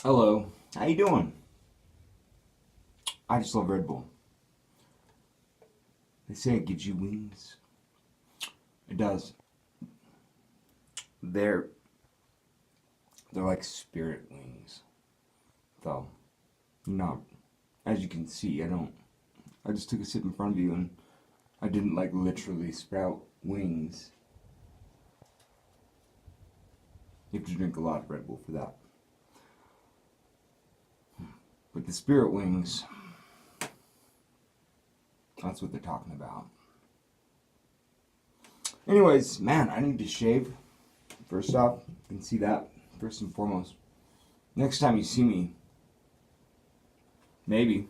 Hello, how you doing? I just love Red Bull. They say it gives you wings. It does. They're they're like spirit wings. Though, not as you can see, I don't. I just took a sip in front of you and I didn't like literally sprout wings. You have to drink a lot of Red Bull for that. But the spirit wings, that's what they're talking about. Anyways, man, I need to shave. First off, you can see that first and foremost. Next time you see me, maybe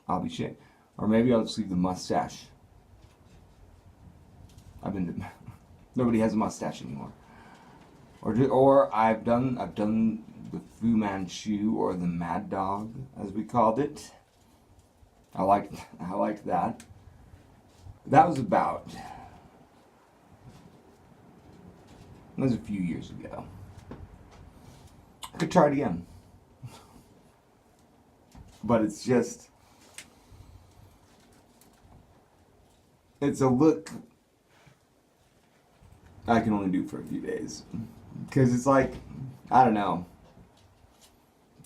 I'll be shaved. Or maybe I'll just leave the mustache. Nobody has a mustache anymore. Or I've done the Fu Manchu or the Mad Dog, as we called it. I liked that. That was about. That was a few years ago. I could try it again. But it's a look I can only do for a few days. Because it's like, I don't know.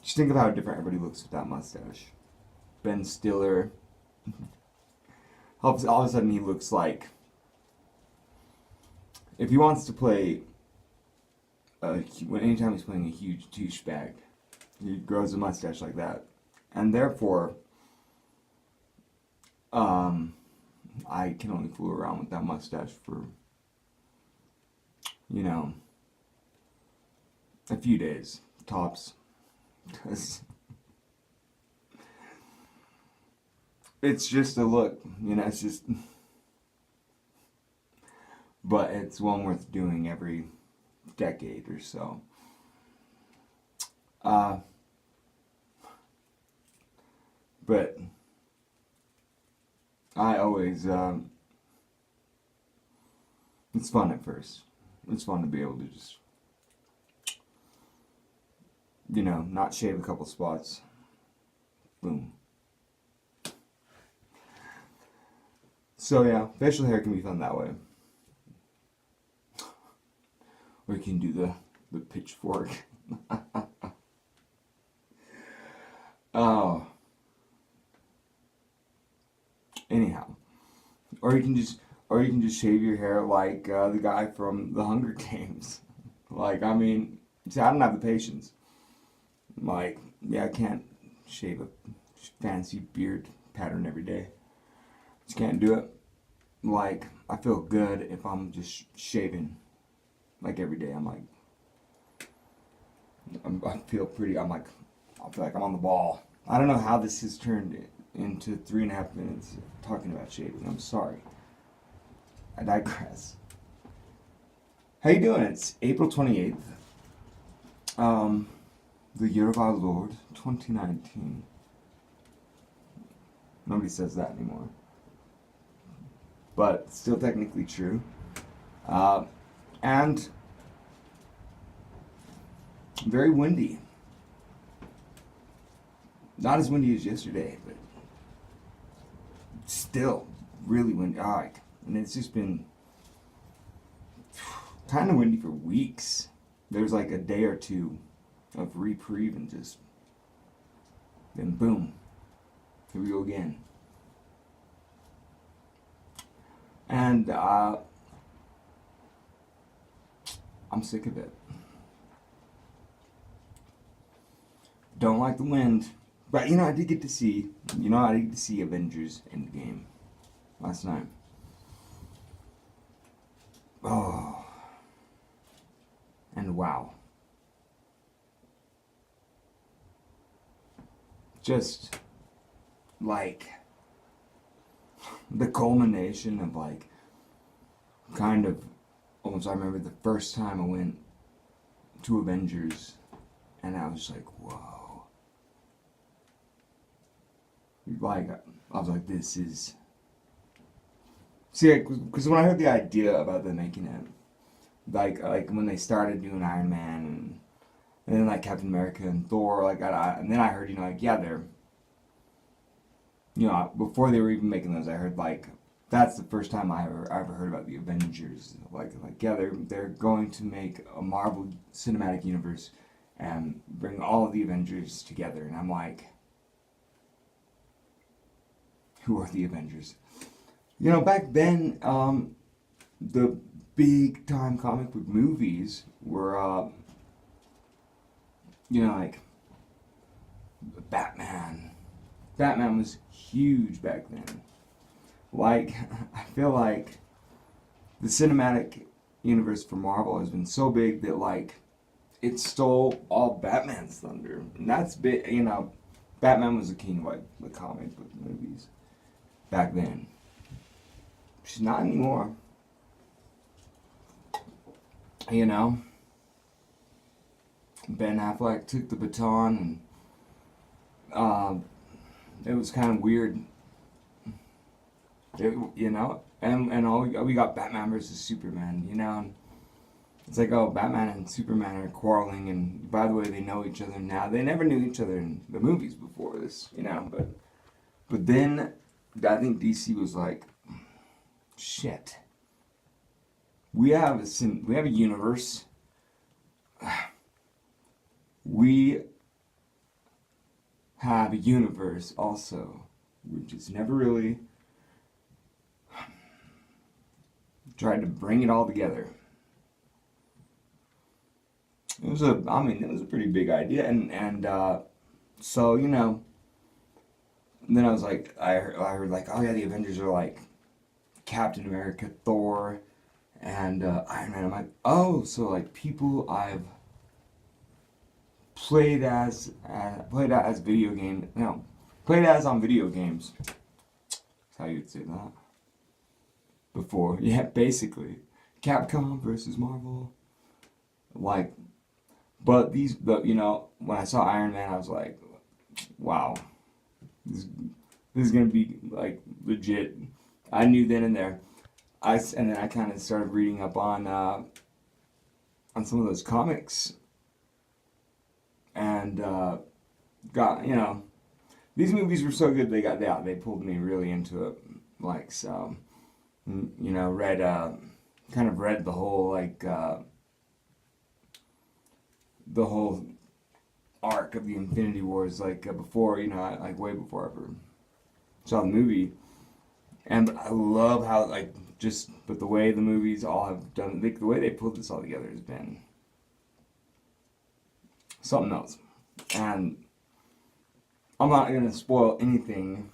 Just think of how different everybody looks with that mustache. Ben Stiller. All of a sudden he looks like, if he wants to play, anytime he's playing a huge douchebag, he grows a mustache like that. And therefore, I can only fool around with that mustache for, a few days, tops. Because it's just a look, it's just, but it's one worth doing every decade or so. But I always, it's fun at first. It's fun to be able to just, not shave a couple spots. Boom. So yeah, facial hair can be fun that way. Or you can do the pitchfork. Oh. Anyhow, or you can just shave your hair like the guy from the Hunger Games. Like, I mean, see, I don't have the patience. Like, yeah, I can't shave a fancy beard pattern every day. Just can't do it. Like, I feel good if I'm just shaving, like, every day. I feel pretty. I feel like I'm on the ball. I don't know how this has turned into 3.5 minutes talking about shaving. I'm sorry. I digress. How you doing? It's April 28th. The year of our Lord, 2019. Nobody says that anymore. But still technically true. And very windy. Not as windy as yesterday, but still really windy. And it's just been kind of windy for weeks. There's like a day or two of reprieve and then boom, here we go again. And I'm sick of it. Don't like the wind. But I did get to see Avengers Endgame last night. Oh. And wow. Just like the culmination of kind of almost, I remember the first time I went to Avengers and I was like, whoa. I was like, this is. See, because when I heard the idea about them making it, like when they started doing Iron Man And then like Captain America and Thor, like and then I heard, like, yeah, they're, before they were even making those, I heard like that's the first time I ever heard about the Avengers. Like yeah, they're going to make a Marvel Cinematic Universe and bring all of the Avengers together, and I'm like, who are the Avengers? Back then, the big time comic book movies were, like Batman. Batman was huge back then. Like, I feel like the cinematic universe for Marvel has been so big that, like, it stole all Batman's thunder. And that's big, Batman was the king of, like, the comic book movies back then. She's not anymore. Ben Affleck took the baton, and it was kind of weird. And all we got Batman versus Superman, and it's like, oh, Batman and Superman are quarreling, and by the way, they know each other now. They never knew each other in the movies before this, but then I think DC was like, shit, we have a universe. We have a universe also, which has never really tried to bring it all together. It was a pretty big idea, and so then I was like, I heard like, oh yeah, the Avengers are like Captain America, Thor, and Iron Man. I'm like, oh, so like people I've played as video game, played as on video games. That's how you'd say that. Before, yeah, basically, Capcom versus Marvel, like, but when I saw Iron Man, I was like, wow, this is gonna be like legit. I knew then and there. And then I kind of started reading up on some of those comics, and got these movies were so good they pulled me really into it, like, so read read the whole the whole arc of the Infinity Wars, like, before, like way before I ever saw the movie. And I love how, like, but the way the movies all have done, the way they pulled this all together has been something else. And I'm not gonna spoil anything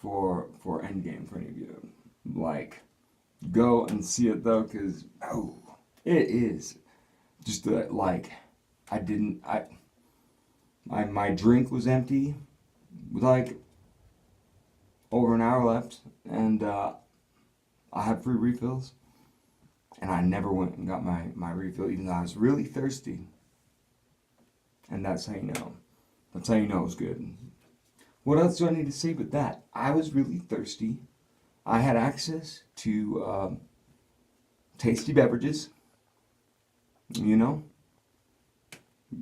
for Endgame for any of you. Like, go and see it though, because it is just like, my drink was empty with like over an hour left, and I had free refills, and I never went and got my refill even though I was really thirsty. And that's how you know. That's how you know it was good. What else do I need to say but that? I was really thirsty. I had access to tasty beverages.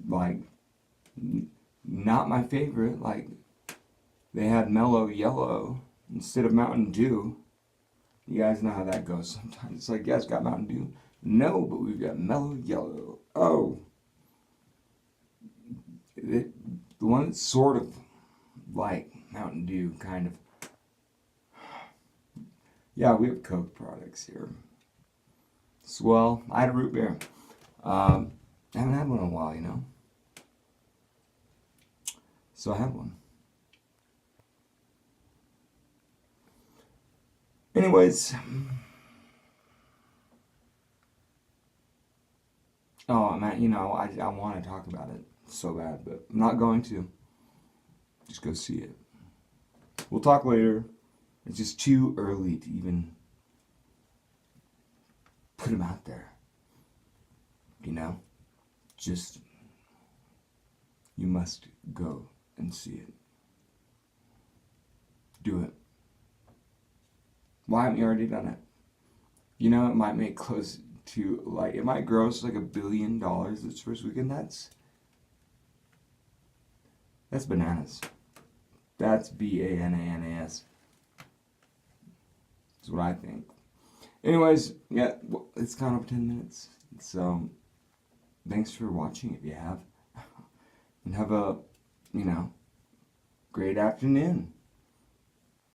Like, not my favorite. Like, they had Mellow Yellow instead of Mountain Dew. You guys know how that goes sometimes. It's like, yes, got Mountain Dew. No, but we've got Mellow Yellow. Oh. The one that's sort of like Mountain Dew, kind of. Yeah, we have Coke products here. Swell. I had a root beer. I haven't had one in a while, So I had one. Anyways. Oh, man, I want to talk about it so bad, but I'm not going to. Just go see it. We'll talk later. It's just too early to even put them out there. Just, you must go and see it. Do it. Why haven't you already done it? It might make close to, like, it might gross like $1 billion this first weekend. That's That's bananas. That's Bananas. That's what I think. Anyways, yeah, it's gone over 10 minutes. So, thanks for watching if you have. And have a, great afternoon.